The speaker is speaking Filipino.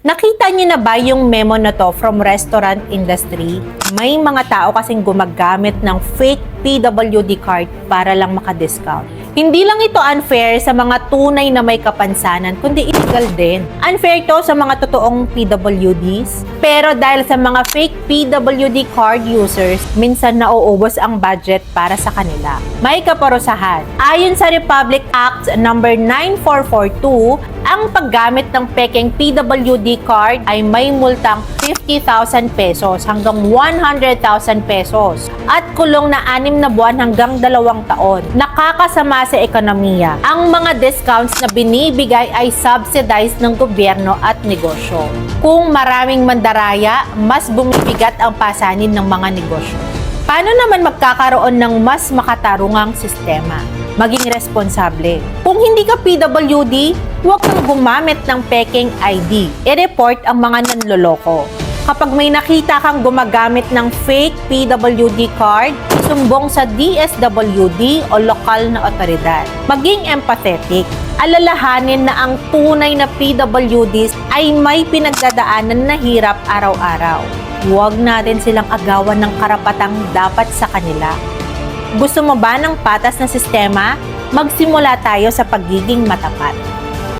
Nakita niyo na ba yung memo na to from restaurant industry? May mga tao kasing gumagamit ng fake PWD card para lang maka-discount. Hindi lang ito unfair sa mga tunay na may kapansanan, kundi illegal din. Unfair to sa mga totoong PWDs, pero dahil sa mga fake PWD card users, minsan nauubos ang budget para sa kanila. May kaparusahan. Ayon sa Republic Act No. 9442, ang paggamit ng pekeng PWD card ay may multang 50,000 pesos hanggang 100,000 pesos at kulong na 6 na buwan hanggang 2 taon. Nakakasama sa ekonomiya. Ang mga discounts na binibigay ay subsidized ng gobyerno at negosyo. Kung maraming mandaraya, mas bumibigat ang pasanin ng mga negosyo. Paano naman magkakaroon ng mas makatarungang sistema? Maging responsable. Kung hindi ka PWD, huwag kang gumamit ng peking ID. I-report ang mga nanloloko. Kapag may nakita kang gumagamit ng fake PWD card, isumbong sa DSWD o lokal na otoridad. Maging empathetic. Alalahanin na ang tunay na PWDs ay may pinagdadaanan na hirap araw-araw. Huwag natin silang agawan ng karapatang dapat sa kanila. Gusto mo ba ng patas na sistema? Magsimula tayo sa pagiging matapat.